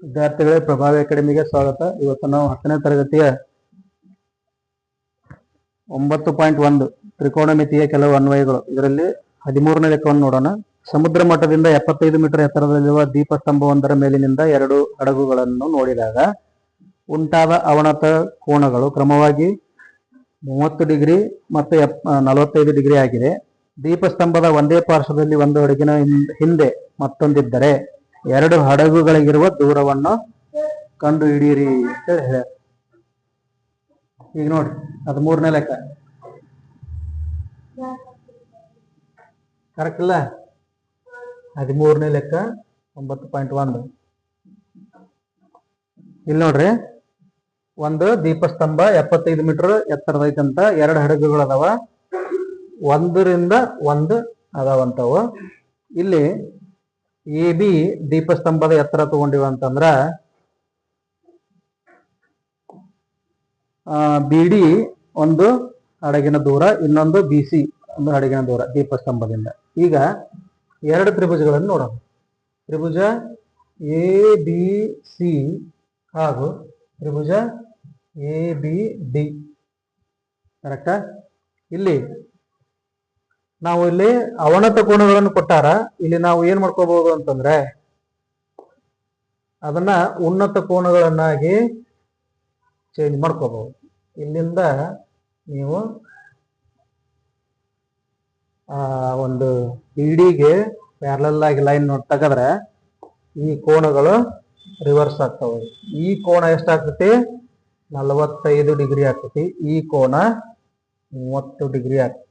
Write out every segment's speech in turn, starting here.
ವಿದ್ಯಾರ್ಥಿಗಳೇ, ಪ್ರಭಾವಿ ಅಕಾಡೆಮಿಗೆ ಸ್ವಾಗತ. ಇವತ್ತು ನಾವು 10ನೇ ತರಗತಿಯ 9.1 ತ್ರಿಕೋನಮಿತಿಯ ಕೆಲವು ಅನ್ವಯಗಳು, ಇದರಲ್ಲಿ 13ನೇ ಲೆಕ್ಕವನ್ನು ನೋಡೋಣ. ಸಮುದ್ರ ಮಟ್ಟದಿಂದ 75 ಮೀಟರ್ ಎತ್ತರದಲ್ಲಿರುವ ದೀಪಸ್ತಂಭವೊಂದರ ಮೇಲಿನಿಂದ 2 ಹಡಗುಗಳನ್ನು ನೋಡಿದಾಗ ಉಂಟಾದ ಅವನತ ಕೋನಗಳು ಕ್ರಮವಾಗಿ 30 ಡಿಗ್ರಿ ಮತ್ತು 45 ಡಿಗ್ರಿ ಆಗಿದೆ. ದೀಪಸ್ತಂಭದ ಒಂದೇ ಪಾರ್ಶ್ವದಲ್ಲಿ ಒಂದು ಹಡಗಿನ ಹಿಂದೆ ಮತ್ತೊಂದಿದ್ದರೆ 2 ಹಡಗುಗಳಿಗಿರುವ ದೂರವನ್ನು ಕಂಡು ಹಿಡಿಯಿರಿ ಅಂತ ಹೇಳ. ಈಗ ನೋಡಿ, 13ನೇ ಲೆಕ್ಕ ಕರೆಕ್ಟ್ ಇಲ್ಲ? 13ನೇ ಲೆಕ್ಕ 9.1. ಇಲ್ಲಿ ನೋಡ್ರಿ, ಒಂದು ದೀಪಸ್ತಂಭ 75 ಮೀಟರ್ ಎತ್ತರದೈತಂತ, 2 ಹಡಗುಗಳು ಅದಾವ, 1ರಿಂದ 1 ಅದಾವಂತವು. ಇಲ್ಲಿ ಎ ಬಿ ದೀಪಸ್ತಂಭದ ಎತ್ತರ ತಗೊಂಡಿವ ಅಂತಂದ್ರ ಬಿ ಡಿ ಒಂದು ಹಡಗಿನ ದೂರ, ಇನ್ನೊಂದು ಬಿ ಸಿ ಒಂದು ಹಡಗಿನ ದೂರ ದೀಪಸ್ತಂಭದಿಂದ. ಈಗ 2 ತ್ರಿಭುಜಗಳನ್ನು ನೋಡೋಣ. ತ್ರಿಭುಜ ಎ ಬಿ ಸಿ ಹಾಗೂ ತ್ರಿಭುಜ ಎ ಬಿ ಡಿ. ಕರೆಕ್ಟಾ? ಇಲ್ಲಿ ನಾವು ಇಲ್ಲಿ ಅವನತ ಕೋನಗಳನ್ನು ಕೊಟ್ಟಾರ. ಇಲ್ಲಿ ನಾವು ಏನ್ ಮಾಡ್ಕೋಬಹುದು ಅಂತಂದ್ರೆ, ಅದನ್ನ ಉನ್ನತ ಕೋನಗಳನ್ನಾಗಿ ಚೇಂಜ್ ಮಾಡ್ಕೋಬಹುದು. ಇಲ್ಲಿಂದ ನೀವು ಒಂದು ಇಡಿಗೆ ಪ್ಯಾರಲಲ್ ಆಗಿ ಲೈನ್ ತೆಗೆದ್ರೆ ಈ ಕೋನಗಳು ರಿವರ್ಸ್ ಆಗ್ತವೆ. ಈ ಕೋನ ಎಷ್ಟಾಗ್ತತಿ? 45 ಡಿಗ್ರಿ ಆಗ್ತತಿ. ಈ ಕೋನ 30 ಡಿಗ್ರಿ ಆಗ್ತತಿ.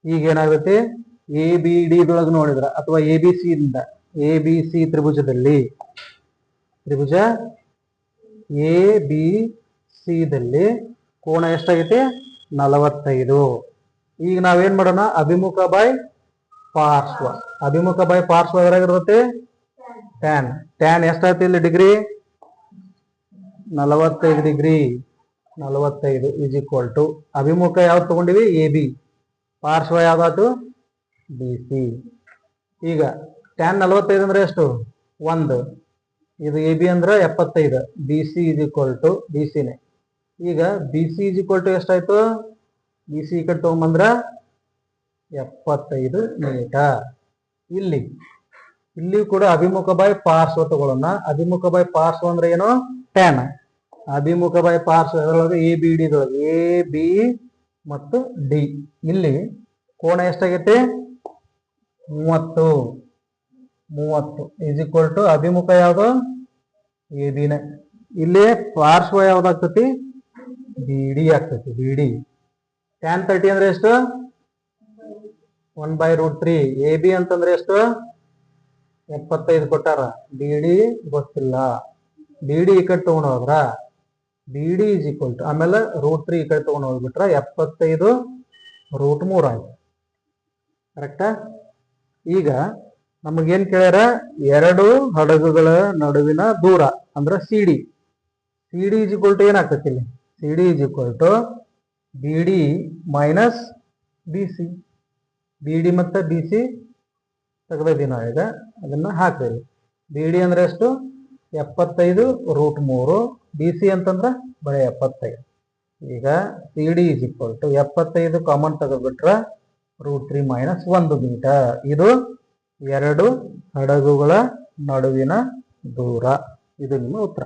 ಈಗ ಏನಾಗುತ್ತೆ, ಎ ಬಿ ಡಿ ದೊಳಗೆ ನೋಡಿದ್ರ ಅಥವಾ ಎ ಬಿ ಸಿ ಇಂದ, ಎ ಬಿ ಸಿ ತ್ರಿಭುಜದಲ್ಲಿ, ತ್ರಿಭುಜ ಎ ಬಿ ಸಿ ದಲ್ಲಿ ಕೋನ ಎಷ್ಟಾಗೈತಿ? 45. ಈಗ ನಾವೇನ್ ಮಾಡೋಣ? ಅಭಿಮುಖ ಬೈ ಪಾರ್ಶ್ವ. ಅಭಿಮುಖ ಬೈ ಪಾರ್ಶ್ವ ಎಷ್ಟಾಗಿರ್ತೈತಿ? ಟ್ಯಾನ್. ಟ್ಯಾನ್ ಎಷ್ಟಾಯ್ತು ಇಲ್ಲಿ degree? 45 degree. 45 is equal to ಅಭಿಮುಖ ಯಾವ್ದು ತಗೊಂಡಿವಿ? A B. ಪಾರ್ಶ್ವ ಯಾವ್ದಾಯ್ತು? B C. ಈಗ ಟ್ಯಾನ್ 45 ಅಂದ್ರೆ ಎಷ್ಟು? 1. ಇದು ಎ ಬಿ ಅಂದ್ರೆ 75. B C is equal to B ಸಿನೇ. ಈಗ B C is equal to ಎಷ್ಟಾಯ್ತು? ಬಿ ಸಿ ಈ ಕಡೆ ತಗೊಂಬಂದ್ರ 75 ಮೀಟರ್. ಇಲ್ಲಿ ಕೂಡ ಅಭಿಮುಖ ಬೈ ಪಾರ್ಶ್ವ ತಗೊಳ್ಳೋಣ. ಅಭಿಮುಖ ಬೈ ಪಾರ್ಶ್ವ ಅಂದ್ರೆ ಏನು? ಟ್ಯಾನ್. ಅಭಿಮುಖ ಬೈ ಪಾರ್ಶ್ವ ಅದರೊಳಗೆ ಎ ಬಿ ಡಿ ದೊಳಗೆ ಎ ಬಿ ಮತ್ತು ಡಿ. ಇಲ್ಲಿ ಕೋನ ಎಷ್ಟಾಗೈತೆ? 30 ಇಸ್ ಈಕ್ವಲ್ ಟು ಅಭಿಮುಖ ಯಾವುದು? ಎ ಬಿನ. ಇಲ್ಲಿ ಪಾರ್ಶ್ವ ಯಾವ್ದಾಗ್ತತಿ? ಬಿ ಡಿ ಆಗ್ತತಿ. B D. ಟ್ಯಾನ್ 30 ಅಂದ್ರೆ ಎಷ್ಟು? 1/√3. ಎ ಬಿ ಅಂತಂದ್ರೆ ಎಷ್ಟು? 75 ಕೊಟ್ಟಾರ. ಬಿ ಡಿ ಗೊತ್ತಿಲ್ಲ. ಬಿ ಡಿ ಈ ಕಡೆ ತಗೊಂಡು ಹೋದ್ರ B D is equal to ಆಮೇಲೆ √3 ಈ ಕಡೆ ತಗೊಂಡು ಹೋಗ್ಬಿಟ್ರ 75√3 ಆಯ್ತು. ಕರೆಕ್ಟಾ? ಈಗ ನಮಗೇನ್ ಕೇಳ್ಯಾರ? 2 ಹಡಗುಗಳ ನಡುವಿನ ದೂರ ಅಂದ್ರೆ C D. C D is equal to ಏನಾಗ್ತತಿ ಇಲ್ಲಿ? C D is equal to B D minus B C. B D ಮತ್ತು ಬಿ ಸಿ ತೆಗೆದಿದ್ದೀವಿ ನಾವು. ಈಗ ಅದನ್ನ ಹಾಕ್ತೀವಿ. ಬಿ ಡಿ ಅಂದ್ರೆ ಎಷ್ಟು? 75√3. ಬಿ ಸಿ ಅಂತಂದ್ರೆ ಬರೀ 75. ಈಗ C D is equal to 75 common ತೆಗೆದ್ಬಿಟ್ರ √3 ಮೈನಸ್ 1 ಮೀಟರ್. ಇದು 2 ಹಡಗುಗಳ ನಡುವಿನ ದೂರ. ಇದು ನಿಮ್ಮ ಉತ್ತರ.